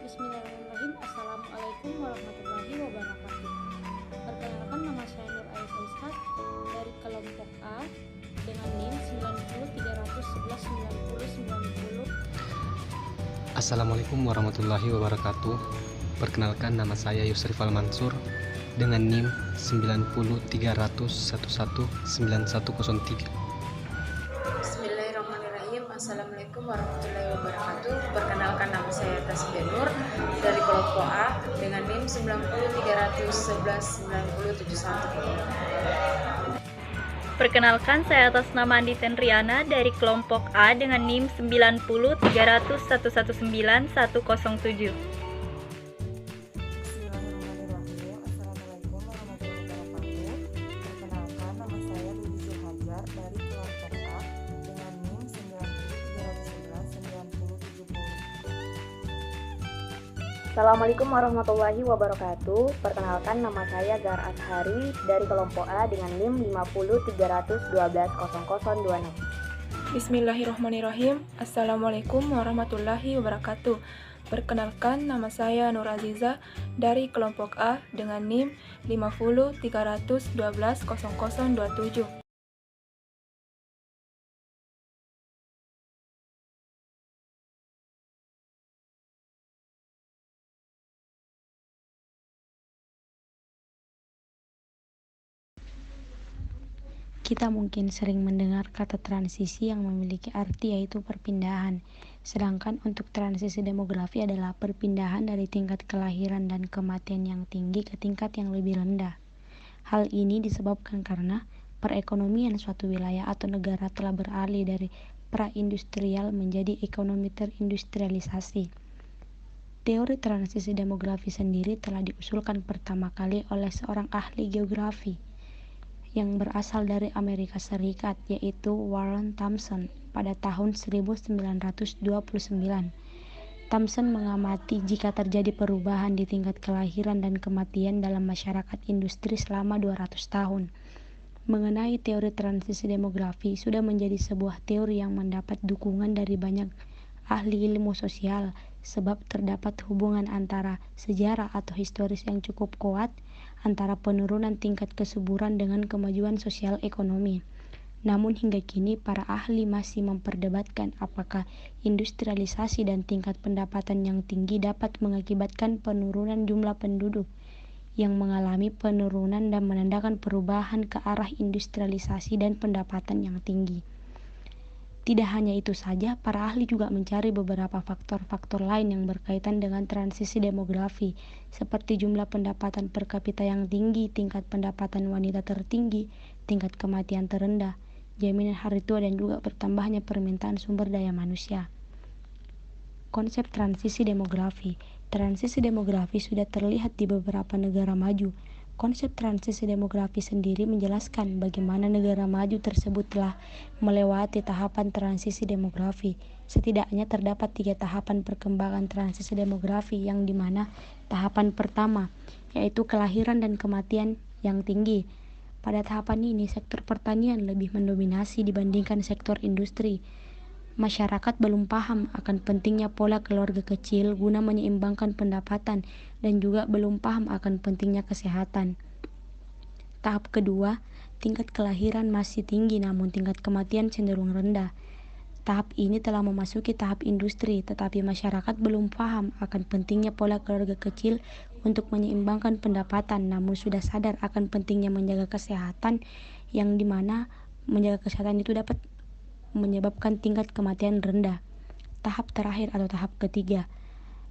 Bismillahirrahmanirrahim. Assalamualaikum warahmatullahi wabarakatuh. Perkenalkan, nama saya Nur Ais Ishak dari kelompok A dengan NIM 90 311 90 90. Assalamualaikum warahmatullahi wabarakatuh. Perkenalkan, nama saya Yusrif Al-Mansur dengan NIM 90 300 11 9103. Bismillahirrahmanirrahim. Assalamualaikum warahmatullahi wabarakatuh. Perkenalkan, nama saya Tasbih Nur dari kelompok A dengan NIM 90 311 9071. Perkenalkan, saya atas nama Andi Tenriana dari kelompok A dengan NIM 90 300 119 107. Bismillahirrahmanirrahim. Assalamualaikum warahmatullahi wabarakatuh. Perkenalkan, nama saya Lili Zulhajar dari kelompok A dengan NIM 90 311 9070. Assalamualaikum warahmatullahi wabarakatuh. Perkenalkan, nama saya Zahar Ashari dari kelompok A dengan NIM 50 312 0026. Bismillahirrahmanirrahim. Assalamualaikum warahmatullahi wabarakatuh. Perkenalkan, nama saya Nur Aziza dari kelompok A dengan NIM 50 312 0027. Kita mungkin sering mendengar kata transisi yang memiliki arti yaitu perpindahan. Sedangkan untuk transisi demografi adalah perpindahan dari tingkat kelahiran dan kematian yang tinggi ke tingkat yang lebih rendah. Hal ini disebabkan karena perekonomian suatu wilayah atau negara telah beralih dari pra-industrial menjadi ekonomi terindustrialisasi. Teori transisi demografi sendiri telah diusulkan pertama kali oleh seorang ahli geografi yang berasal dari Amerika Serikat, yaitu Warren Thompson pada tahun 1929. Thompson mengamati jika terjadi perubahan di tingkat kelahiran dan kematian dalam masyarakat industri selama 200 tahun. Mengenai teori transisi demografi sudah menjadi sebuah teori yang mendapat dukungan dari banyak ahli ilmu sosial, sebab terdapat hubungan antara sejarah atau historis yang cukup kuat antara penurunan tingkat kesuburan dengan kemajuan sosial ekonomi. Namun hingga kini para ahli masih memperdebatkan apakah industrialisasi dan tingkat pendapatan yang tinggi dapat mengakibatkan penurunan jumlah penduduk yang mengalami penurunan dan menandakan perubahan ke arah industrialisasi dan pendapatan yang tinggi. Tidak hanya itu saja, para ahli juga mencari beberapa faktor-faktor lain yang berkaitan dengan transisi demografi, seperti jumlah pendapatan per kapita yang tinggi, tingkat pendapatan wanita tertinggi, tingkat kematian terendah, jaminan hari tua, dan juga bertambahnya permintaan sumber daya manusia. Konsep transisi demografi. Transisi demografi sudah terlihat di beberapa negara maju. Konsep transisi demografi sendiri menjelaskan bagaimana negara maju tersebut telah melewati tahapan transisi demografi. Setidaknya terdapat 3 tahapan perkembangan transisi demografi, yang dimana tahapan pertama yaitu kelahiran dan kematian yang tinggi. Pada tahapan ini sektor pertanian lebih mendominasi dibandingkan sektor industri. Masyarakat belum paham akan pentingnya pola keluarga kecil guna menyeimbangkan pendapatan dan juga belum paham akan pentingnya kesehatan. Tahap kedua, tingkat kelahiran masih tinggi namun tingkat kematian cenderung rendah. Tahap ini telah memasuki tahap industri, tetapi masyarakat belum paham akan pentingnya pola keluarga kecil untuk menyeimbangkan pendapatan, namun sudah sadar akan pentingnya menjaga kesehatan, yang dimana menjaga kesehatan itu dapat menyebabkan tingkat kematian rendah. Tahap terakhir atau tahap ketiga.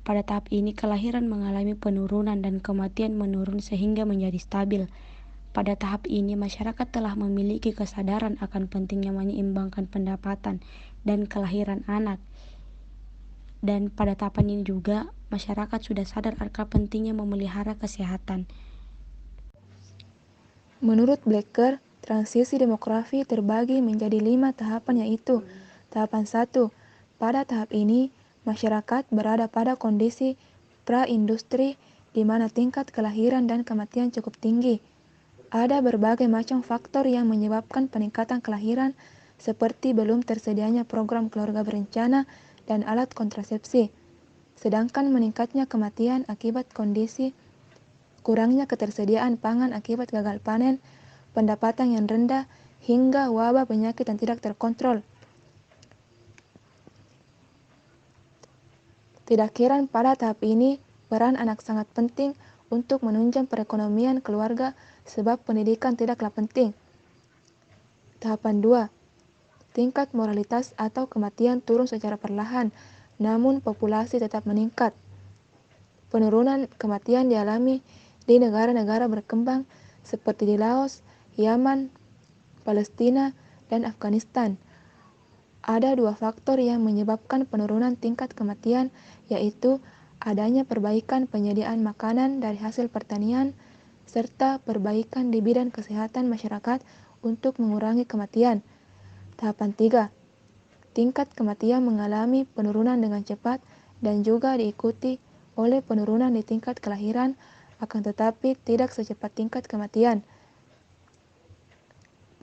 Pada tahap ini kelahiran mengalami penurunan dan kematian menurun sehingga menjadi stabil. Pada tahap ini masyarakat telah memiliki kesadaran akan pentingnya menyeimbangkan pendapatan dan kelahiran anak. Dan pada tahapan ini juga masyarakat sudah sadar akan pentingnya memelihara kesehatan. Menurut Blecker, transisi demografi terbagi menjadi 5 tahapan, yaitu tahapan 1. Pada tahap ini, masyarakat berada pada kondisi pra-industri di mana tingkat kelahiran dan kematian cukup tinggi. Ada berbagai macam faktor yang menyebabkan peningkatan kelahiran, seperti belum tersedianya program keluarga berencana dan alat kontrasepsi. sedangkan meningkatnya kematian akibat kondisi kurangnya ketersediaan pangan akibat gagal panen, pendapatan yang rendah, hingga wabah penyakit yang tidak terkontrol. Tidak heran pada tahap ini, peran anak sangat penting untuk menunjang perekonomian keluarga sebab pendidikan tidaklah penting. Tahapan 2. Tingkat moralitas atau kematian turun secara perlahan, namun populasi tetap meningkat. Penurunan kematian dialami di negara-negara berkembang seperti di Laos, Yaman, Palestina, dan Afghanistan. Ada dua faktor yang menyebabkan penurunan tingkat kematian, yaitu adanya perbaikan penyediaan makanan dari hasil pertanian, serta perbaikan di bidang kesehatan masyarakat untuk mengurangi kematian. Tahapan 3. Tingkat kematian mengalami penurunan dengan cepat dan juga diikuti oleh penurunan di tingkat kelahiran, akan tetapi tidak secepat tingkat kematian.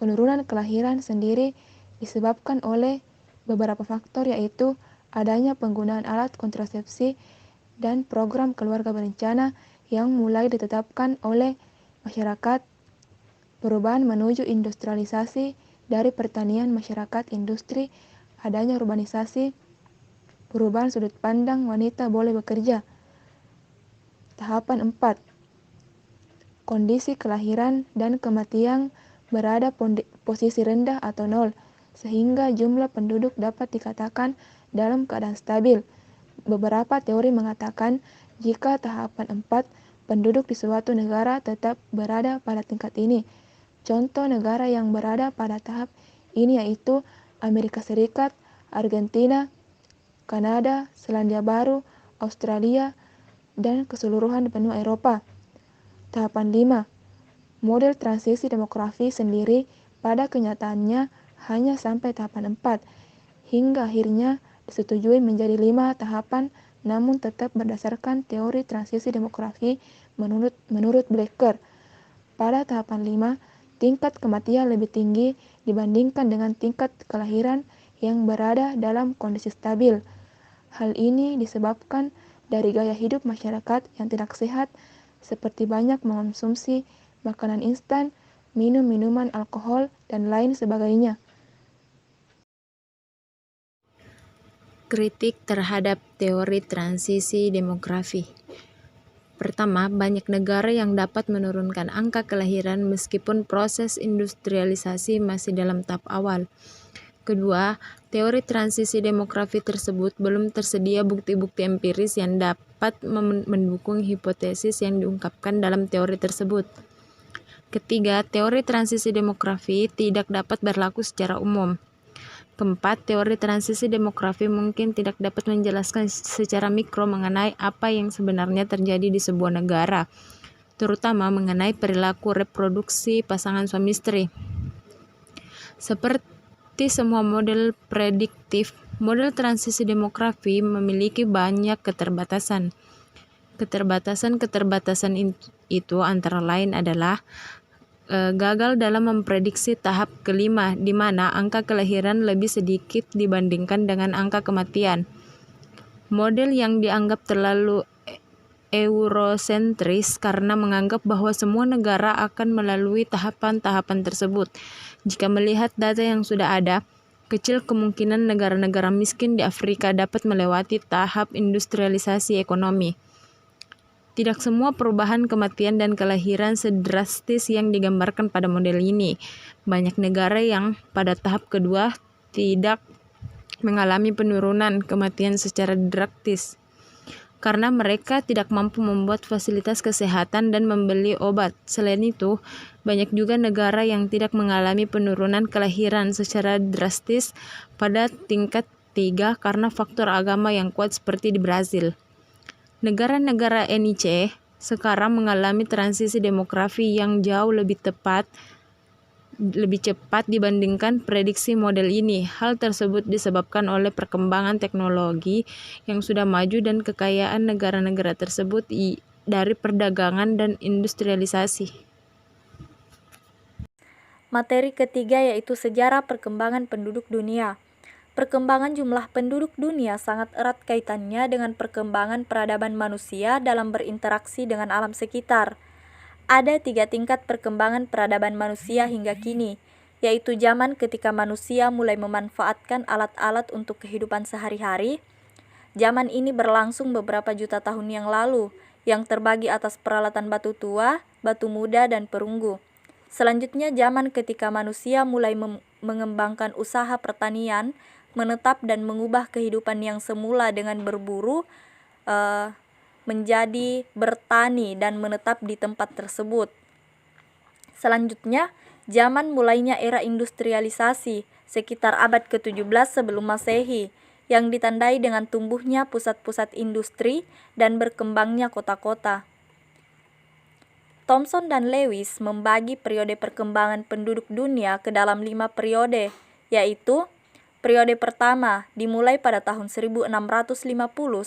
Penurunan kelahiran sendiri disebabkan oleh beberapa faktor, yaitu adanya penggunaan alat kontrasepsi dan program keluarga berencana yang mulai ditetapkan oleh masyarakat, perubahan menuju industrialisasi dari pertanian masyarakat industri, adanya urbanisasi, perubahan sudut pandang wanita boleh bekerja. Tahapan 4. Kondisi kelahiran dan kematian berada posisi rendah atau nol, sehingga jumlah penduduk dapat dikatakan dalam keadaan stabil. Beberapa teori mengatakan jika tahapan 4, penduduk di suatu negara tetap berada pada tingkat ini. Contoh negara yang berada pada tahap ini yaitu Amerika Serikat, Argentina, Kanada, Selandia Baru, Australia, dan keseluruhan benua Eropa. Tahapan 5. Model transisi demografi sendiri pada kenyataannya hanya sampai tahapan 4, hingga akhirnya disetujui menjadi 5 tahapan, namun tetap berdasarkan teori transisi demografi menurut Blecker. Pada tahapan 5, tingkat kematian lebih tinggi dibandingkan dengan tingkat kelahiran yang berada dalam kondisi stabil. Hal ini disebabkan dari gaya hidup masyarakat yang tidak sehat, seperti banyak mengonsumsi makanan instan, minum minuman alkohol, dan lain sebagainya. Kritik terhadap teori transisi demografi. Pertama, banyak negara yang dapat menurunkan angka kelahiran meskipun proses industrialisasi masih dalam tahap awal. Kedua, teori transisi demografi tersebut belum tersedia bukti-bukti empiris yang dapat mendukung hipotesis yang diungkapkan dalam teori tersebut. Ketiga, teori transisi demografi tidak dapat berlaku secara umum. Keempat, teori transisi demografi mungkin tidak dapat menjelaskan secara mikro mengenai apa yang sebenarnya terjadi di sebuah negara, terutama mengenai perilaku reproduksi pasangan suami istri. Seperti semua model prediktif, model transisi demografi memiliki banyak keterbatasan. Keterbatasan itu antara lain adalah gagal dalam memprediksi tahap kelima, di mana angka kelahiran lebih sedikit dibandingkan dengan angka kematian. Model yang dianggap terlalu eurosentris karena menganggap bahwa semua negara akan melalui tahapan-tahapan tersebut. Jika melihat data yang sudah ada, kecil kemungkinan negara-negara miskin di Afrika dapat melewati tahap industrialisasi ekonomi. Tidak semua perubahan kematian dan kelahiran sedrastis yang digambarkan pada model ini. Banyak negara yang pada tahap kedua tidak mengalami penurunan kematian secara drastis karena mereka tidak mampu membuat fasilitas kesehatan dan membeli obat. Selain itu, banyak juga negara yang tidak mengalami penurunan kelahiran secara drastis pada tingkat 3 karena faktor agama yang kuat seperti di Brazil. Negara-negara NIC sekarang mengalami transisi demografi yang jauh lebih cepat dibandingkan prediksi model ini. Hal tersebut disebabkan oleh perkembangan teknologi yang sudah maju dan kekayaan negara-negara tersebut dari perdagangan dan industrialisasi. Materi ketiga yaitu sejarah perkembangan penduduk dunia. Perkembangan jumlah penduduk dunia sangat erat kaitannya dengan perkembangan peradaban manusia dalam berinteraksi dengan alam sekitar. Ada 3 tingkat perkembangan peradaban manusia hingga kini, yaitu zaman ketika manusia mulai memanfaatkan alat-alat untuk kehidupan sehari-hari. Zaman ini berlangsung beberapa juta tahun yang lalu, yang terbagi atas peralatan batu tua, batu muda, dan perunggu. Selanjutnya zaman ketika manusia mulai mengembangkan usaha pertanian, menetap dan mengubah kehidupan yang semula dengan berburu menjadi bertani dan menetap di tempat tersebut. Selanjutnya, zaman mulainya era industrialisasi sekitar abad ke-17 sebelum Masehi, yang ditandai dengan tumbuhnya pusat-pusat industri dan berkembangnya kota-kota. Thomson dan Lewis membagi periode perkembangan penduduk dunia ke dalam 5 periode, yaitu periode pertama dimulai pada tahun 1650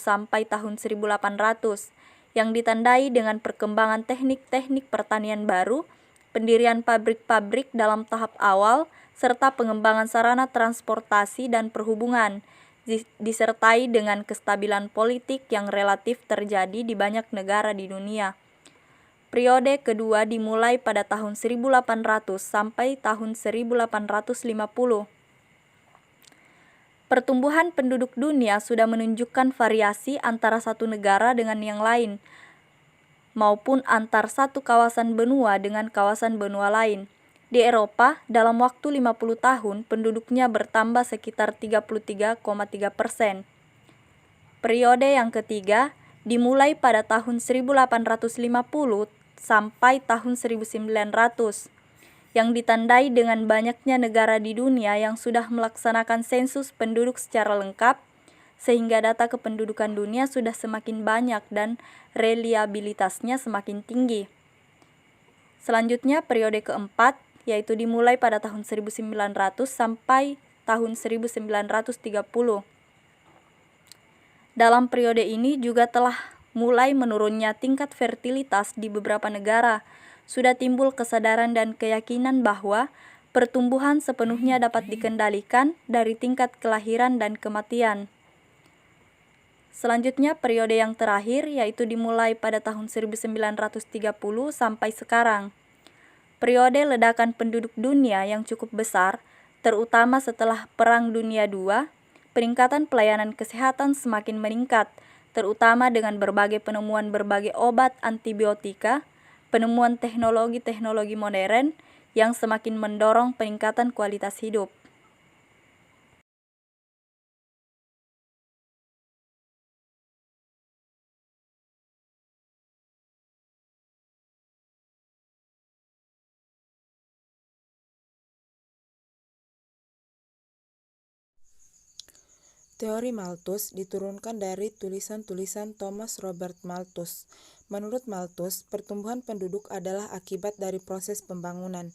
sampai tahun 1800, yang ditandai dengan perkembangan teknik-teknik pertanian baru, pendirian pabrik-pabrik dalam tahap awal, serta pengembangan sarana transportasi dan perhubungan, disertai dengan kestabilan politik yang relatif terjadi di banyak negara di dunia. Periode kedua dimulai pada tahun 1800 sampai tahun 1850. Pertumbuhan penduduk dunia sudah menunjukkan variasi antara satu negara dengan yang lain, maupun antar satu kawasan benua dengan kawasan benua lain. Di Eropa, dalam waktu 50 tahun, penduduknya bertambah sekitar 33,3%. Periode yang ketiga dimulai pada tahun 1850 sampai tahun 1900. Yang ditandai dengan banyaknya negara di dunia yang sudah melaksanakan sensus penduduk secara lengkap, sehingga data kependudukan dunia sudah semakin banyak dan reliabilitasnya semakin tinggi. Selanjutnya periode keempat, yaitu dimulai pada tahun 1900 sampai tahun 1930. Dalam periode ini juga telah mulai menurunnya tingkat fertilitas di beberapa negara. Sudah timbul kesadaran dan keyakinan bahwa pertumbuhan sepenuhnya dapat dikendalikan dari tingkat kelahiran dan kematian. Selanjutnya periode yang terakhir, yaitu dimulai pada tahun 1930 sampai sekarang. Periode ledakan penduduk dunia yang cukup besar, terutama setelah Perang Dunia II, peningkatan pelayanan kesehatan semakin meningkat, terutama dengan berbagai penemuan berbagai obat antibiotika, penemuan teknologi-teknologi modern yang semakin mendorong peningkatan kualitas hidup. Teori Malthus diturunkan dari tulisan-tulisan Thomas Robert Malthus. Menurut Malthus, pertumbuhan penduduk adalah akibat dari proses pembangunan.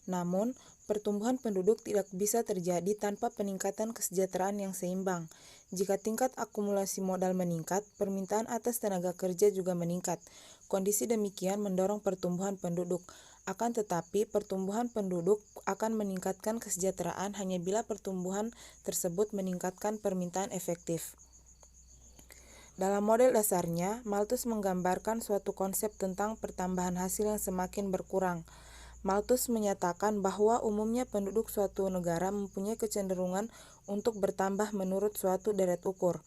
Namun, pertumbuhan penduduk tidak bisa terjadi tanpa peningkatan kesejahteraan yang seimbang. Jika tingkat akumulasi modal meningkat, permintaan atas tenaga kerja juga meningkat. Kondisi demikian mendorong pertumbuhan penduduk. Akan tetapi, pertumbuhan penduduk akan meningkatkan kesejahteraan hanya bila pertumbuhan tersebut meningkatkan permintaan efektif. Dalam model dasarnya, Malthus menggambarkan suatu konsep tentang pertambahan hasil yang semakin berkurang. Malthus menyatakan bahwa umumnya penduduk suatu negara mempunyai kecenderungan untuk bertambah menurut suatu deret ukur.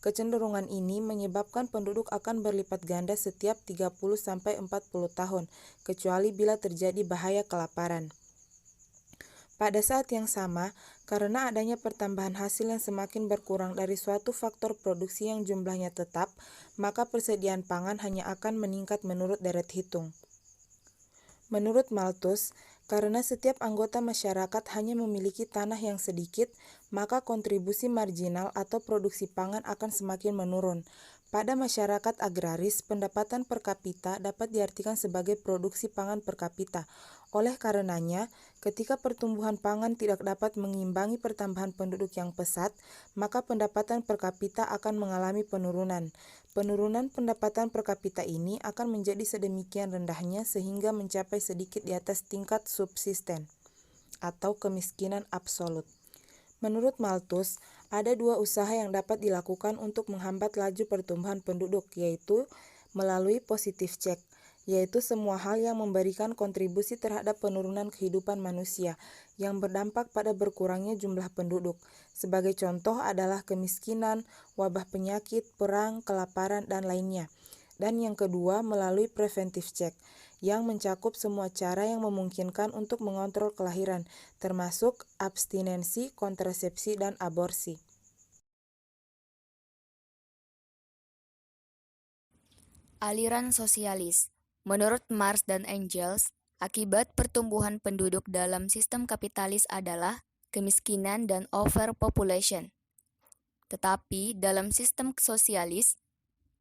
Kecenderungan ini menyebabkan penduduk akan berlipat ganda setiap 30-40 tahun, kecuali bila terjadi bahaya kelaparan. Pada saat yang sama, karena adanya pertambahan hasil yang semakin berkurang dari suatu faktor produksi yang jumlahnya tetap, maka persediaan pangan hanya akan meningkat menurut deret hitung. Menurut Malthus, karena setiap anggota masyarakat hanya memiliki tanah yang sedikit, maka kontribusi marginal atau produksi pangan akan semakin menurun. Pada masyarakat agraris, pendapatan per kapita dapat diartikan sebagai produksi pangan per kapita. Oleh karenanya, ketika pertumbuhan pangan tidak dapat mengimbangi pertambahan penduduk yang pesat, maka pendapatan per kapita akan mengalami penurunan. Penurunan pendapatan per kapita ini akan menjadi sedemikian rendahnya sehingga mencapai sedikit di atas tingkat subsisten atau kemiskinan absolut. Menurut Malthus, ada dua usaha yang dapat dilakukan untuk menghambat laju pertumbuhan penduduk, yaitu melalui positive check, yaitu semua hal yang memberikan kontribusi terhadap penurunan kehidupan manusia yang berdampak pada berkurangnya jumlah penduduk. Sebagai contoh adalah kemiskinan, wabah penyakit, perang, kelaparan, dan lainnya. Dan yang kedua melalui preventive check, yang mencakup semua cara yang memungkinkan untuk mengontrol kelahiran, termasuk abstinensi, kontrasepsi, dan aborsi. Aliran sosialis. Menurut Marx dan Engels, akibat pertumbuhan penduduk dalam sistem kapitalis adalah kemiskinan dan overpopulation. Tetapi dalam sistem sosialis,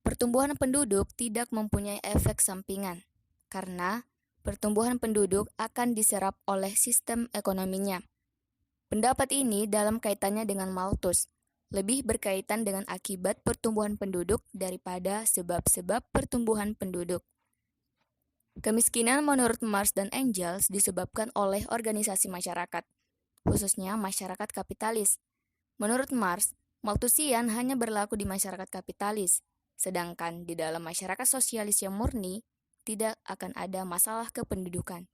pertumbuhan penduduk tidak mempunyai efek sampingan, karena pertumbuhan penduduk akan diserap oleh sistem ekonominya. Pendapat ini dalam kaitannya dengan Malthus, lebih berkaitan dengan akibat pertumbuhan penduduk daripada sebab-sebab pertumbuhan penduduk. Kemiskinan menurut Marx dan Engels disebabkan oleh organisasi masyarakat, khususnya masyarakat kapitalis. Menurut Marx, Malthusian hanya berlaku di masyarakat kapitalis, sedangkan di dalam masyarakat sosialis yang murni, tidak akan ada masalah kependudukan.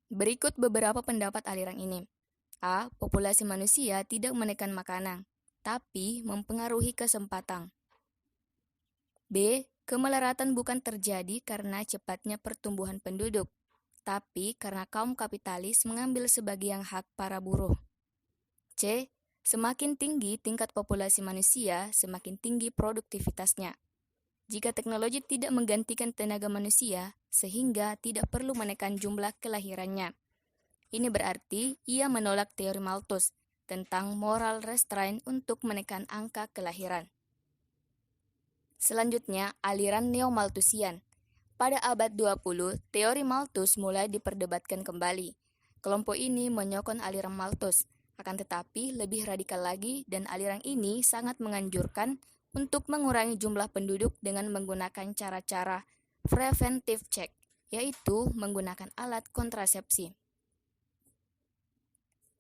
Berikut beberapa pendapat aliran ini. A. Populasi manusia tidak menekan makanan, tapi mempengaruhi kesempatan. B. Kemelaratan bukan terjadi karena cepatnya pertumbuhan penduduk, tapi karena kaum kapitalis mengambil sebagian hak para buruh. C. Semakin tinggi tingkat populasi manusia, semakin tinggi produktivitasnya. Jika teknologi tidak menggantikan tenaga manusia, sehingga tidak perlu menekan jumlah kelahirannya. Ini berarti ia menolak teori Malthus tentang moral restraint untuk menekan angka kelahiran. Selanjutnya, aliran Neo-Malthusian. Pada abad 20, teori Malthus mulai diperdebatkan kembali. Kelompok ini menyokong aliran Malthus, akan tetapi lebih radikal lagi, dan aliran ini sangat menganjurkan untuk mengurangi jumlah penduduk dengan menggunakan cara-cara preventive check, yaitu menggunakan alat kontrasepsi.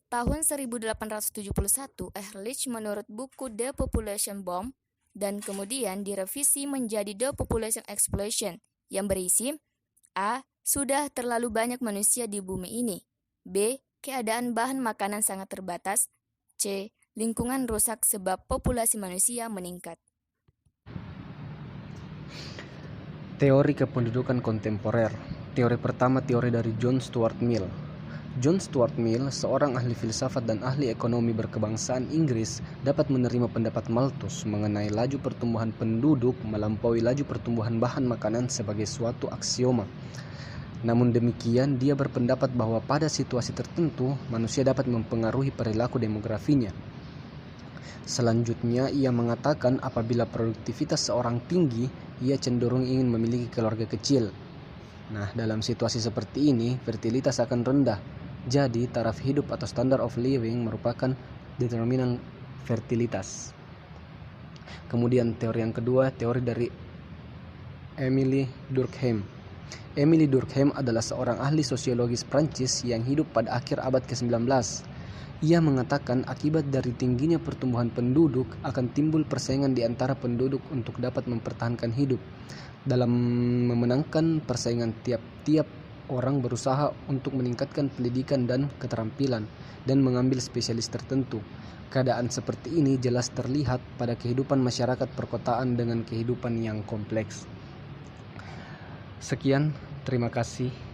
Tahun 1871, Ehrlich menurut buku The Population Bomb, dan kemudian direvisi menjadi The Population Explosion, yang berisi A. Sudah terlalu banyak manusia di bumi ini. B. Keadaan bahan makanan sangat terbatas. C. Lingkungan rusak sebab populasi manusia meningkat. Teori kependudukan kontemporer. Teori pertama teori dari John Stuart Mill. John Stuart Mill, seorang ahli filsafat dan ahli ekonomi berkebangsaan Inggris, dapat menerima pendapat Malthus mengenai laju pertumbuhan penduduk melampaui laju pertumbuhan bahan makanan sebagai suatu aksioma. Namun demikian, dia berpendapat bahwa pada situasi tertentu, manusia dapat mempengaruhi perilaku demografinya. Selanjutnya, ia mengatakan apabila produktivitas seorang tinggi, ia cenderung ingin memiliki keluarga kecil. Nah, dalam situasi seperti ini, fertilitas akan rendah. Jadi, taraf hidup atau standard of living merupakan determinan fertilitas. Kemudian teori yang kedua, teori dari Émile Durkheim. Émile Durkheim adalah seorang ahli sosiologis Prancis yang hidup pada akhir abad ke-19. Ia mengatakan akibat dari tingginya pertumbuhan penduduk akan timbul persaingan di antara penduduk untuk dapat mempertahankan hidup. Dalam memenangkan persaingan, tiap-tiap orang berusaha untuk meningkatkan pendidikan dan keterampilan dan mengambil spesialis tertentu. Keadaan seperti ini jelas terlihat pada kehidupan masyarakat perkotaan dengan kehidupan yang kompleks. Sekian, terima kasih.